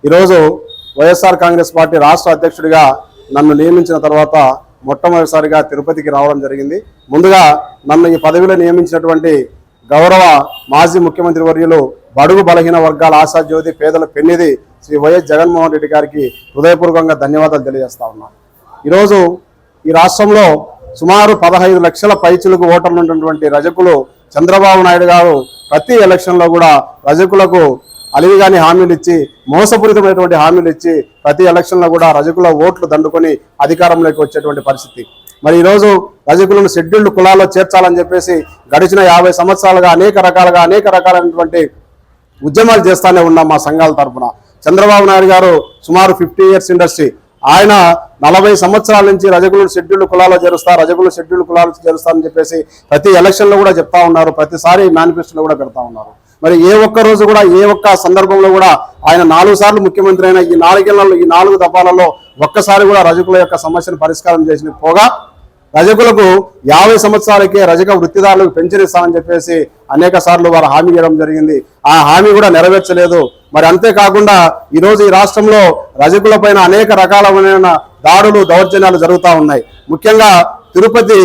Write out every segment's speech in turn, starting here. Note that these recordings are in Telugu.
ఈరోజు వైఎస్ఆర్ కాంగ్రెస్ పార్టీ రాష్ట్ర అధ్యక్షుడిగా నన్ను నియమించిన తర్వాత మొట్టమొదటిసారిగా తిరుపతికి రావడం జరిగింది. ముందుగా నన్ను ఈ పదవిలో నియమించినటువంటి గౌరవ మాజీ ముఖ్యమంత్రి వర్యులు బడుగు బలహీన వర్గాల ఆశాజ్యోతి పేదల పెన్నిధి శ్రీ వైఎస్ జగన్మోహన్ రెడ్డి గారికి హృదయపూర్వకంగా ధన్యవాదాలు తెలియజేస్తా ఉన్నాను. ఈరోజు ఈ రాష్ట్రంలో సుమారు 15 లక్షల పైచులకు ఓటర్లు ఉన్నటువంటి రజకులు చంద్రబాబు నాయుడు గారు ప్రతి ఎలక్షన్లో కూడా రజకులకు అలివిగాని హామీలు ఇచ్చి మోసపూరితమైనటువంటి హామీలు ఇచ్చి ప్రతి ఎలక్షన్లో కూడా రజకుల ఓట్లు దండుకొని అధికారంలోకి వచ్చేటువంటి పరిస్థితి. మరి ఈరోజు రజకులను షెడ్యూల్డ్ కులాల్లో చేర్చాలని చెప్పేసి గడిచిన 50 సంవత్సరాలుగా అనేక రకాలైనటువంటి ఉద్యమాలు చేస్తానే ఉన్నాం మా సంఘాల తరఫున. చంద్రబాబు నాయుడు గారు సుమారు 50 ఇయర్స్ ఇండస్ట్రీ, ఆయన 40 సంవత్సరాల నుంచి రజకులు షెడ్యూల్డ్ కులాల్లో చేరుస్తారు, రజకులు షెడ్యూల్డ్ కులాల్లో చేరుస్తారని చెప్పేసి ప్రతి ఎలక్షన్లో కూడా చెప్తా ఉన్నారు, ప్రతిసారి మేనిఫెస్టోలో కూడా పెడతా ఉన్నారు. మరి ఏ ఒక్క రోజు కూడా ఏ ఒక్క సందర్భంలో కూడా ఆయన 4 సార్లు ముఖ్యమంత్రి అయిన ఈ 4 ఏళ్లలో ఈ 4 దఫాలలో ఒక్కసారి కూడా రజకుల యొక్క సమస్యను పరిష్కారం చేసిన పోగా రజకులకు 50 సంవత్సరాలకే రజక వృత్తిదారులకు పెన్షన్ ఇస్తామని చెప్పేసి అనేక సార్లు వారు హామీ ఇవ్వడం జరిగింది. ఆ హామీ కూడా నెరవేర్చలేదు. మరి అంతేకాకుండా ఈరోజు ఈ రాష్ట్రంలో రజకుల పైన అనేక రకాలైన దాడులు దౌర్జన్యాలు జరుగుతూ ఉన్నాయి. ముఖ్యంగా తిరుపతి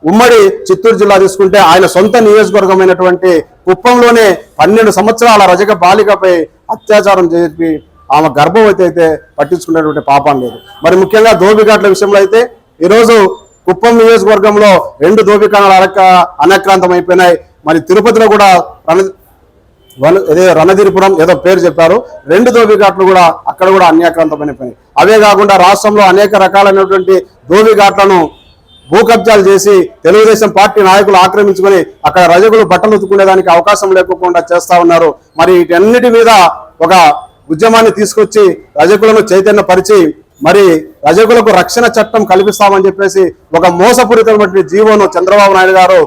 ఉమ్మడి చిత్తూరు జిల్లా తీసుకుంటే ఆయన సొంత నియోజకవర్గమైనటువంటి కుప్పంలోనే 12 సంవత్సరాల రజక బాలికపై అత్యాచారం చేసి ఆమె గర్భవతి అయితే పట్టించుకునేటువంటి పాపం లేదు. మరి ముఖ్యంగా దోబిఘాట్ల విషయంలో అయితే ఈరోజు కుప్పం నియోజకవర్గంలో 2 దోబిఘాట్ల అనాక్రాంతం అయిపోయినాయి. మరి తిరుపతిలో కూడా రణధిరిపురం ఏదో పేరు చెప్పారు, 2 దోబిఘాట్లు కూడా అక్కడ కూడా అన్యాక్రాంతమైపోయినాయి. అవే కాకుండా రాష్ట్రంలో అనేక రకాలైనటువంటి దోబిఘాట్లను భూ కబ్జాలు చేసి తెలుగుదేశం పార్టీ నాయకులు ఆక్రమించుకొని అక్కడ రజకులు బట్టలు ఉతుకునేదానికి అవకాశం లేకుండా చేస్తా ఉన్నారు. మరి వీటన్నిటి మీద ఒక ఉద్యమాన్ని తీసుకొచ్చి రజకులను చైతన్యపరిచి మరి రజకులకు రక్షణ చట్టం కల్పిస్తామని చెప్పేసి ఒక మోసపూరితమైన జీవోను చంద్రబాబు నాయుడు గారు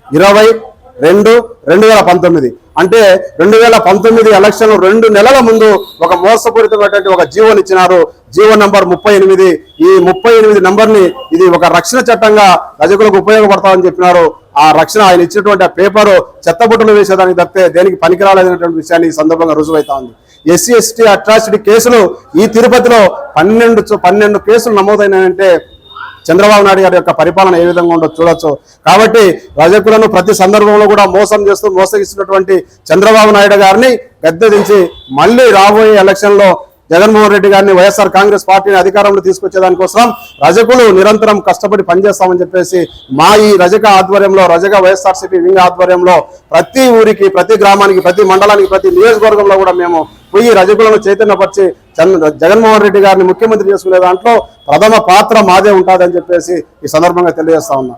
20/2/2019 అంటే 2019 ఎలక్షన్ 2 నెలల ముందు ఒక మోసపూరితమైనటువంటి ఒక జీవోని ఇచ్చినారు. GO number 38. ఈ 38 నంబర్ని ఇది ఒక రక్షణ చట్టంగా రజకులకు ఉపయోగపడతామని చెప్పినారు. ఆ రక్షణ ఆయన ఇచ్చినటువంటి ఆ పేపరు చెత్తబుట్టలు వేసేదానికి తప్పితే దేనికి పనికిరాలేదనేటువంటి విషయాన్ని ఈ సందర్భంగా రుజువైతా ఉంది. ఎస్సీ ఎస్టీ అట్రాసిటీ కేసులు ఈ తిరుపతిలో 12 కేసులు నమోదైనాయంటే చంద్రబాబు నాయుడు గారి యొక్క పరిపాలన ఏ విధంగా ఉండో చూడొచ్చు. కాబట్టి రజకులను ప్రతి సందర్భంలో కూడా మోసం చేస్తూ మోసగిస్తున్నటువంటి చంద్రబాబు నాయుడు గారిని గద్దెదించి మళ్ళీ రాబోయే ఎలక్షన్లో జగన్మోహన్ రెడ్డి గారిని వైఎస్ఆర్ కాంగ్రెస్ పార్టీని అధికారంలో తీసుకొచ్చేదానికోసం రజకులు నిరంతరం కష్టపడి పనిచేస్తామని చెప్పేసి మా ఈ రజక ఆధ్వర్యంలో రజక వైఎస్ఆర్సీపీ వింగ్ ఆధ్వర్యంలో ప్రతి ఊరికి, ప్రతి గ్రామానికి, ప్రతి మండలానికి, ప్రతి నియోజకవర్గంలో కూడా మేము పోయి రజకులను చైతన్యపరిచి జగన్మోహన్ రెడ్డి గారిని ముఖ్యమంత్రి చేసుకునే దాంట్లో ప్రథమ పాత్ర మాదే ఉంటుందని చెప్పేసి ఈ సందర్భంగా తెలియజేస్తా ఉన్నా.